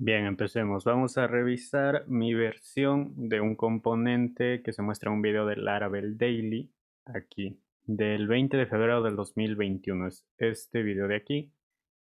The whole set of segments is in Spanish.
Bien, empecemos. Vamos a revisar mi versión de un componente que se muestra en un video del Laravel Daily, aquí, del 20 de febrero del 2021. Es este video de aquí,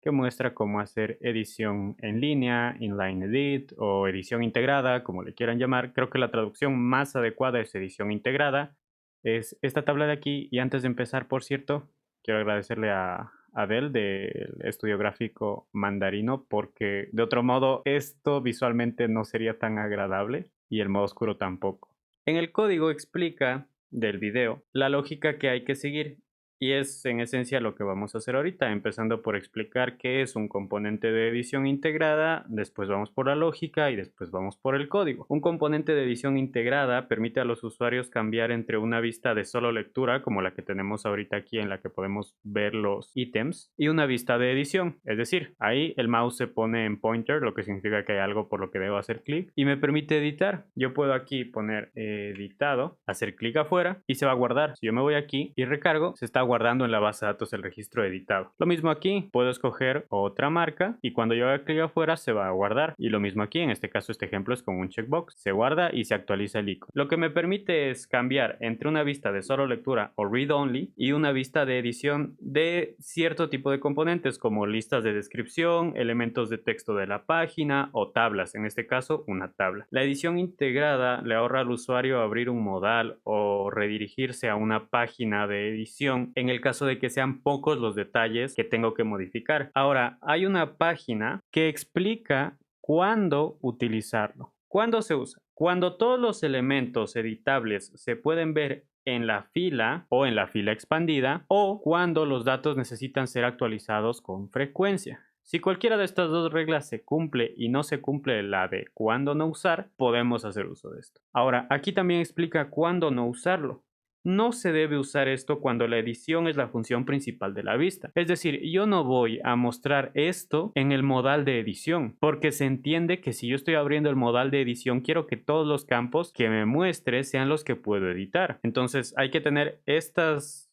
que muestra cómo hacer edición en línea, inline edit o edición integrada, como le quieran llamar. Creo que la traducción más adecuada es edición integrada. Es esta tabla de aquí. Y antes de empezar, por cierto, quiero agradecerle a Adel del estudio gráfico Mandarino, porque de otro modo esto visualmente no sería tan agradable y el modo oscuro tampoco. En el código explica del video la lógica que hay que seguir, y es en esencia lo que vamos a hacer ahorita, empezando por explicar qué es un componente de edición integrada, después vamos por la lógica y después vamos por el código. Un componente de edición integrada permite a los usuarios cambiar entre una vista de solo lectura, como la que tenemos ahorita aquí, en la que podemos ver los ítems, y una vista de edición. Es decir, ahí el mouse se pone en pointer, lo que significa que hay algo por lo que debo hacer clic, y me permite editar. Yo puedo aquí poner editado, hacer clic afuera y se va a guardar. Si yo me voy aquí y recargo, se está guardando en la base de datos el registro editado. Lo mismo aquí, puedo escoger otra marca y cuando yo haga clic afuera se va a guardar. Y lo mismo aquí, en este caso este ejemplo es con un checkbox. Se guarda y se actualiza el icono. Lo que me permite es cambiar entre una vista de solo lectura o read only y una vista de edición de cierto tipo de componentes como listas de descripción, elementos de texto de la página o tablas, en este caso una tabla. La edición integrada le ahorra al usuario abrir un modal o redirigirse a una página de edición en el caso de que sean pocos los detalles que tengo que modificar. Ahora, hay una página que explica cuándo utilizarlo. ¿Cuándo se usa? Cuando todos los elementos editables se pueden ver en la fila o en la fila expandida, o cuando los datos necesitan ser actualizados con frecuencia. Si cualquiera de estas dos reglas se cumple y no se cumple la de cuándo no usar, podemos hacer uso de esto. Ahora, aquí también explica cuándo no usarlo. No se debe usar esto cuando la edición es la función principal de la vista. Es decir, yo no voy a mostrar esto en el modal de edición, porque se entiende que si yo estoy abriendo el modal de edición, quiero que todos los campos que me muestre sean los que puedo editar. Entonces hay que tener estos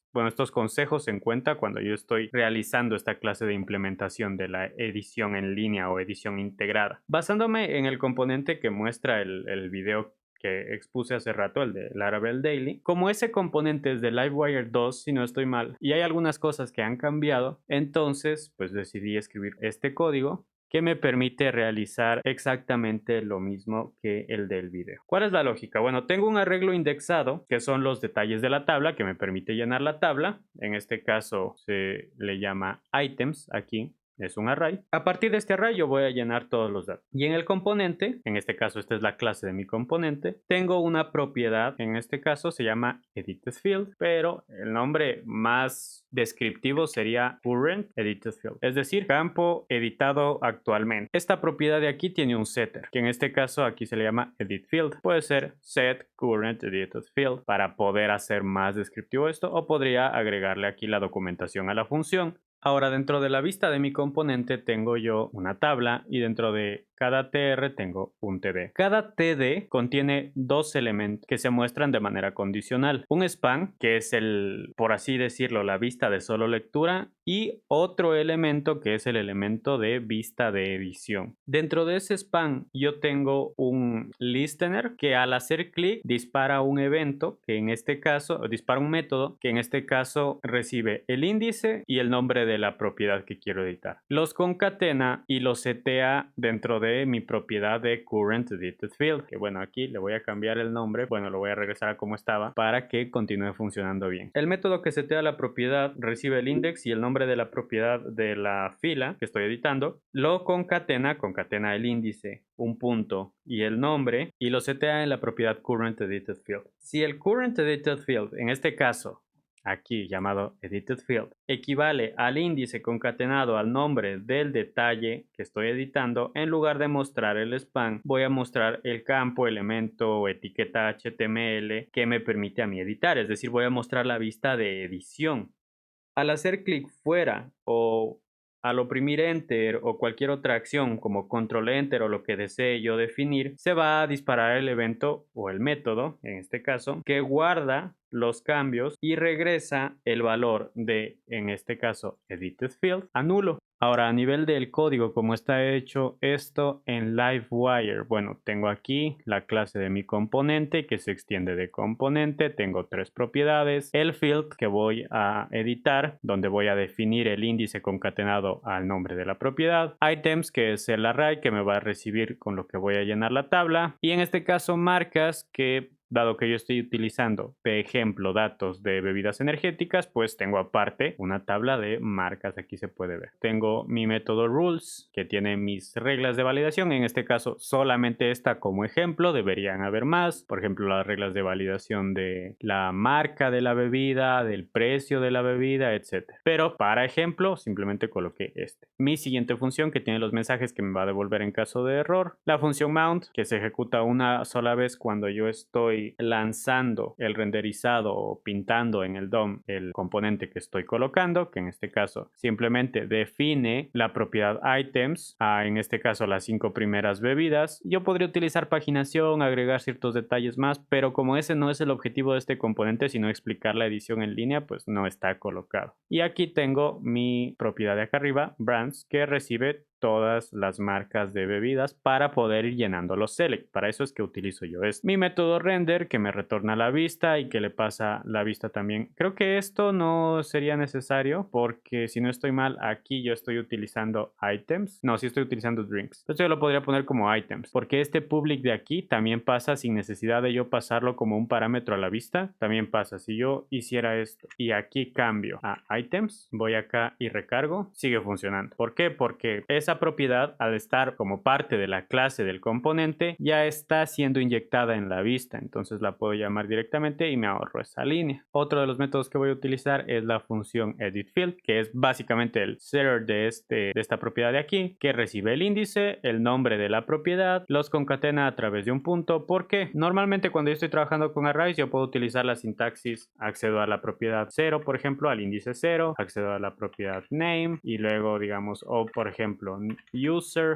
consejos en cuenta cuando yo estoy realizando esta clase de implementación de la edición en línea o edición integrada. Basándome en el componente que muestra el video que expuse hace rato, el de Laravel Daily, como ese componente es de Livewire 2, si no estoy mal, y hay algunas cosas que han cambiado, entonces pues decidí escribir este código que me permite realizar exactamente lo mismo que el del video. ¿Cuál es la lógica? Bueno, tengo un arreglo indexado, que son los detalles de la tabla, que me permite llenar la tabla. En este caso se le llama items aquí. Es un array. A partir de este array yo voy a llenar todos los datos. Y en el componente, en este caso esta es la clase de mi componente, tengo una propiedad, en este caso se llama edited field, pero el nombre más descriptivo sería current edited field, es decir, campo editado actualmente. Esta propiedad de aquí tiene un setter, que en este caso aquí se le llama edit field. Puede ser set current edited field para poder hacer más descriptivo esto, o podría agregarle aquí la documentación a la función. Ahora, dentro de la vista de mi componente tengo yo una tabla y dentro de cada tr tengo un td. Cada td contiene dos elementos que se muestran de manera condicional. Un span, que es por así decirlo, la vista de solo lectura, y otro elemento que es el elemento de vista de edición. Dentro de ese span yo tengo un listener que al hacer clic dispara un evento, que en este caso dispara un método que en este caso recibe el índice y el nombre de la propiedad que quiero editar. Los concatena y los setea dentro de mi propiedad de current edited field, que bueno, aquí le voy a cambiar el nombre, bueno, lo voy a regresar a como estaba para que continúe funcionando bien. El método que setea la propiedad recibe el index y el nombre de la propiedad de la fila que estoy editando, lo concatena el índice, un punto y el nombre, y lo setea en la propiedad current edited field. Si el current edited field, en este caso aquí llamado edited field, equivale al índice concatenado al nombre del detalle que estoy editando, en lugar de mostrar el span, voy a mostrar el campo, elemento o etiqueta HTML que me permite a mí editar, es decir, voy a mostrar la vista de edición. Al hacer clic fuera o al oprimir Enter o cualquier otra acción como Control Enter o lo que desee yo definir, se va a disparar el evento o el método, en este caso, que guarda los cambios y regresa el valor de, en este caso, Edited Field a nulo. Ahora, a nivel del código, ¿cómo está hecho esto en Livewire? Bueno, tengo aquí la clase de mi componente que se extiende de componente. Tengo tres propiedades. El field que voy a editar, donde voy a definir el índice concatenado al nombre de la propiedad. Items, que es el array que me va a recibir con lo que voy a llenar la tabla. Y en este caso, marcas que... Dado que yo estoy utilizando, por ejemplo, datos de bebidas energéticas, pues tengo aparte una tabla de marcas. Aquí se puede ver. Tengo mi método rules, que tiene mis reglas de validación. En este caso, solamente esta como ejemplo. Deberían haber más. Por ejemplo, las reglas de validación de la marca de la bebida, del precio de la bebida, etc. Pero para ejemplo, simplemente coloqué este. Mi siguiente función, que tiene los mensajes que me va a devolver en caso de error. La función mount, que se ejecuta una sola vez cuando yo estoy lanzando el renderizado o pintando en el DOM el componente que estoy colocando, que en este caso simplemente define la propiedad items, en este caso las 5 primeras bebidas. Yo podría utilizar paginación, agregar ciertos detalles más, pero como ese no es el objetivo de este componente, sino explicar la edición en línea, pues no está colocado. Y aquí tengo mi propiedad de acá arriba, brands, que recibe todas las marcas de bebidas para poder ir llenando los select. Para eso es que utilizo yo esto. Mi método render, que me retorna la vista y que le pasa la vista también. Creo que esto no sería necesario porque si no estoy mal, aquí yo estoy utilizando items. No, sí estoy utilizando drinks. Entonces yo lo podría poner como items, porque este public de aquí también pasa sin necesidad de yo pasarlo como un parámetro a la vista. También pasa. Si yo hiciera esto y aquí cambio a items, voy acá y recargo, sigue funcionando. ¿Por qué? Porque esa propiedad, al estar como parte de la clase del componente, ya está siendo inyectada en la vista. Entonces la puedo llamar directamente y me ahorro esa línea. Otro de los métodos que voy a utilizar es la función editField, que es básicamente el setter de esta propiedad de aquí, que recibe el índice, el nombre de la propiedad, los concatena a través de un punto. ¿Por qué? Normalmente cuando yo estoy trabajando con arrays, yo puedo utilizar la sintaxis: accedo a la propiedad 0, por ejemplo, al índice 0, accedo a la propiedad name y luego, digamos, o por ejemplo, user.name,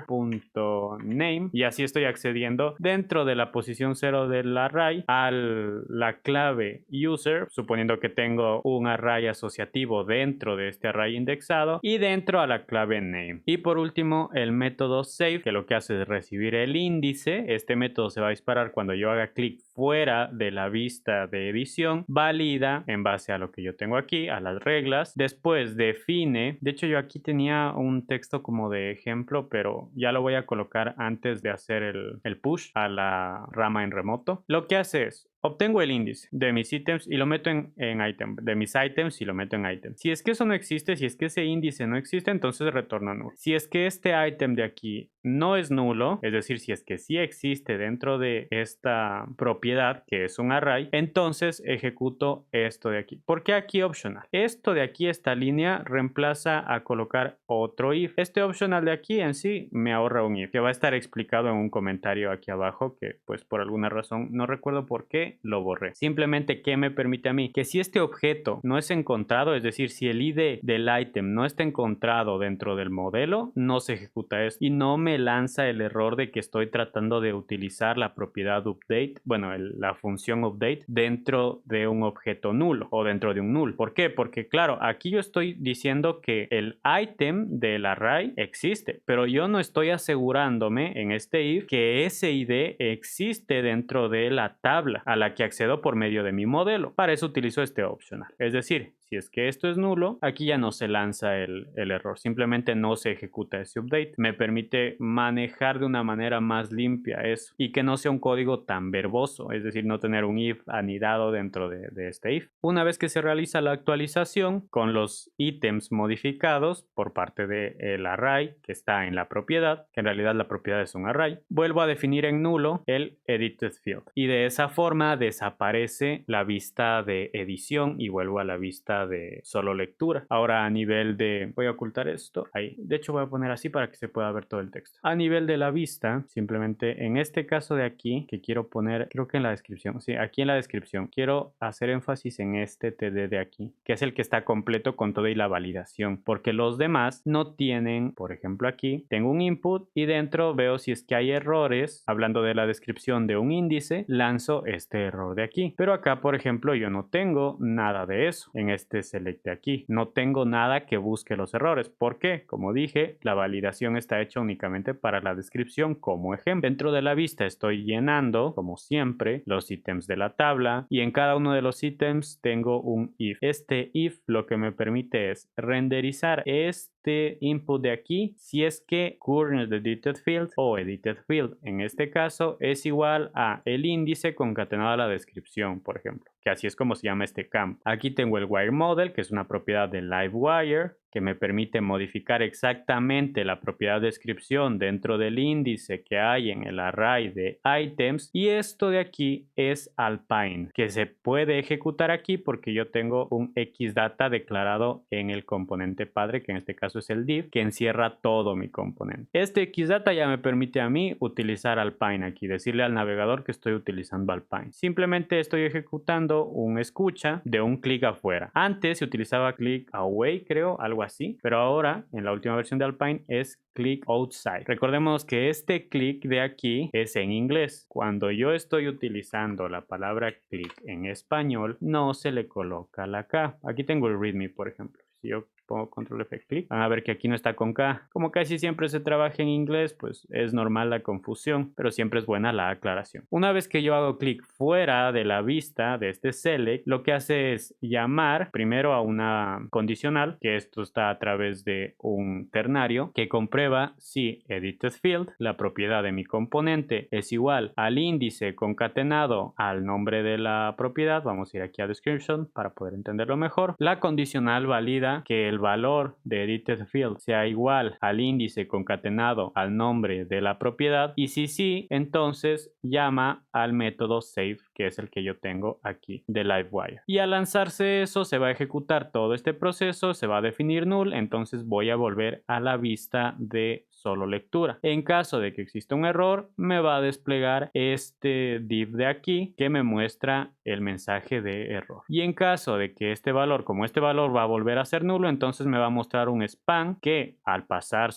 y así estoy accediendo dentro de la posición 0 del array a la clave user, suponiendo que tengo un array asociativo dentro de este array indexado, y dentro a la clave name. Y por último, el método save, que lo que hace es recibir el índice. Este método se va a disparar cuando yo haga clic fuera de la vista de edición, valida en base a lo que yo tengo aquí, a las reglas, después define. De hecho, yo aquí tenía un texto como de ejemplo, pero ya lo voy a colocar antes de hacer el push a la rama en remoto. Lo que hace es: obtengo el índice de mis ítems y lo meto en item, de mis items y lo meto en item. Si es que eso no existe, si es que ese índice no existe, entonces retorno nulo. Si es que este item de aquí no es nulo, es decir, si es que sí existe dentro de esta propiedad, que es un array, entonces ejecuto esto de aquí. ¿Por qué aquí optional? Esto de aquí, esta línea, reemplaza a colocar otro if. Este optional de aquí en sí me ahorra un if, que va a estar explicado en un comentario aquí abajo, que pues por alguna razón, no recuerdo por qué, lo borré. Simplemente, ¿qué me permite a mí? Que si este objeto no es encontrado, es decir, si el ID del item no está encontrado dentro del modelo, no se ejecuta esto y no me lanza el error de que estoy tratando de utilizar la propiedad update, bueno, la función update dentro de un objeto nulo o dentro de un null. ¿Por qué? Porque claro, aquí yo estoy diciendo que el item del array existe, pero yo no estoy asegurándome en este if que ese ID existe dentro de la tabla a la que accedo por medio de mi modelo. Para eso utilizo este optional. Es decir, si es que esto es nulo, aquí ya no se lanza el error, simplemente no se ejecuta ese update. Me permite manejar de una manera más limpia eso y que no sea un código tan verboso, es decir, no tener un if anidado dentro de este if. Una vez que se realiza la actualización con los ítems modificados por parte del array que está en la propiedad, que en realidad la propiedad es un array, vuelvo a definir en nulo el edited field y de esa forma desaparece la vista de edición y vuelvo a la vista de solo lectura. Ahora a nivel de... voy a ocultar esto ahí, de hecho voy a poner así para que se pueda ver todo el texto. A nivel de la vista, simplemente en este caso de aquí, que quiero poner, creo que en la descripción, sí, aquí en la descripción, quiero hacer énfasis en este TD de aquí, que es el que está completo con todo y la validación, porque los demás no tienen. Por ejemplo, aquí tengo un input y dentro veo si es que hay errores. Hablando de la descripción de un índice, lanzo este error de aquí, pero acá, por ejemplo, yo no tengo nada de eso en este este select de aquí. No tengo nada que busque los errores. ¿Por qué? Como dije, la validación está hecha únicamente para la descripción como ejemplo. Dentro de la vista estoy llenando, como siempre, los ítems de la tabla y en cada uno de los ítems tengo un if. Este if lo que me permite es renderizar este input de aquí si es que current edited field o edited field en este caso es igual a el índice concatenado a la descripción, por ejemplo, que así es como se llama este campo. Aquí tengo el wire model, que es una propiedad de LiveWire, que me permite modificar exactamente la propiedad de descripción dentro del índice que hay en el array de items. Y esto de aquí es Alpine, que se puede ejecutar aquí porque yo tengo un xdata declarado en el componente padre, que en este caso es el div, que encierra todo mi componente. Este xdata ya me permite a mí utilizar Alpine aquí, decirle al navegador que estoy utilizando Alpine. Simplemente estoy ejecutando un escucha de un clic afuera. Antes se utilizaba click away, creo, algo así, pero ahora en la última versión de Alpine es click outside. Recordemos que este click de aquí es en inglés. Cuando yo estoy utilizando la palabra click en español, no se le coloca la K. Aquí tengo el readme, por ejemplo. Si yo pongo control F clic, van a ver que aquí no está con K. Como casi siempre se trabaja en inglés, pues es normal la confusión, pero siempre es buena la aclaración. Una vez que yo hago clic fuera de la vista de este select, lo que hace es llamar primero a una condicional, que esto está a través de un ternario, que comprueba si edited field, la propiedad de mi componente, es igual al índice concatenado al nombre de la propiedad. Vamos a ir aquí a description para poder entenderlo mejor. La condicional valida que el valor de edited field sea igual al índice concatenado al nombre de la propiedad, y si sí, entonces llama al método save, que es el que yo tengo aquí de LiveWire, y al lanzarse eso se va a ejecutar todo este proceso, se va a definir null, entonces voy a volver a la vista de solo lectura. En caso de que exista un error, me va a desplegar este div de aquí que me muestra el mensaje de error. Y en caso de que este valor, como este valor va a volver a ser nulo, entonces me va a mostrar un span que al pasar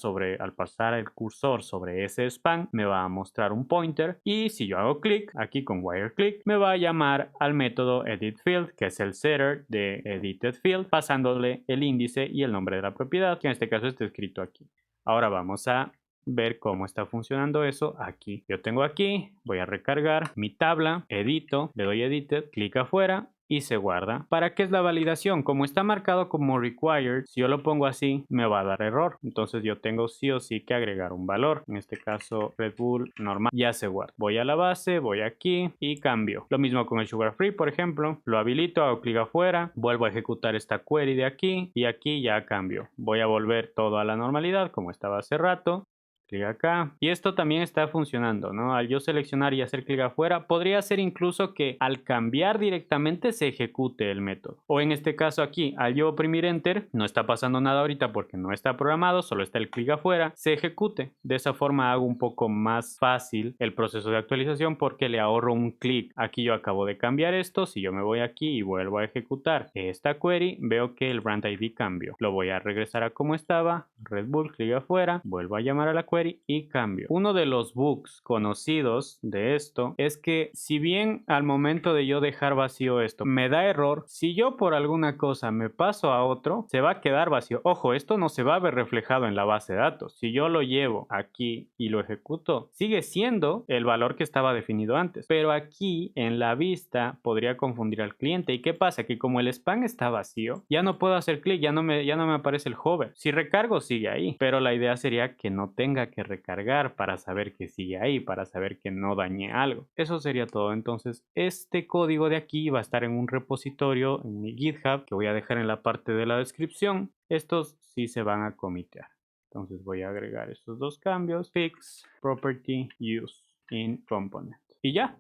el cursor sobre ese span me va a mostrar un pointer, y si yo hago clic aquí con wire click me va a llamar al método editField, que es el setter de editedField, pasándole el índice y el nombre de la propiedad, que en este caso está escrito aquí. Ahora vamos a ver cómo está funcionando eso aquí. Yo tengo aquí, voy a recargar mi tabla, edito, le doy edited, clic afuera y se guarda. ¿Para qué es la validación? Como está marcado como required, si yo lo pongo así me va a dar error. Entonces yo tengo sí o sí que agregar un valor. En este caso Red Bull normal, ya se guarda. Voy a la base, voy aquí y cambio. Lo mismo con el Sugar Free, por ejemplo. Lo habilito, hago clic afuera, vuelvo a ejecutar esta query de aquí y aquí ya cambio. Voy a volver todo a la normalidad como estaba hace rato. Clic acá. Y esto también está funcionando, ¿no? Al yo seleccionar y hacer clic afuera, podría ser incluso que al cambiar directamente se ejecute el método. O en este caso aquí, al yo oprimir Enter, no está pasando nada ahorita porque no está programado, solo está el clic afuera, se ejecute. De esa forma hago un poco más fácil el proceso de actualización porque le ahorro un clic. Aquí yo acabo de cambiar esto, si yo me voy aquí y vuelvo a ejecutar esta query, veo que el brand ID cambió. Lo voy a regresar a como estaba, Red Bull, clic afuera, vuelvo a llamar a la query y cambio. Uno de los bugs conocidos de esto es que si bien al momento de yo dejar vacío esto me da error, si yo por alguna cosa me paso a otro, se va a quedar vacío. Ojo, esto no se va a ver reflejado en la base de datos. Si yo lo llevo aquí y lo ejecuto, sigue siendo el valor que estaba definido antes, pero aquí en la vista podría confundir al cliente. ¿Y qué pasa? Que como el span está vacío, ya no puedo hacer clic, ya no me aparece el hover. Si recargo sigue ahí, pero la idea sería que no tenga que recargar para saber que sigue ahí, para saber que no dañé algo. Eso sería todo. Entonces este código de aquí va a estar en un repositorio en mi GitHub que voy a dejar en la parte de la descripción. Estos sí se van a comitear. Entonces voy a agregar estos dos cambios: fix property use in component y ya.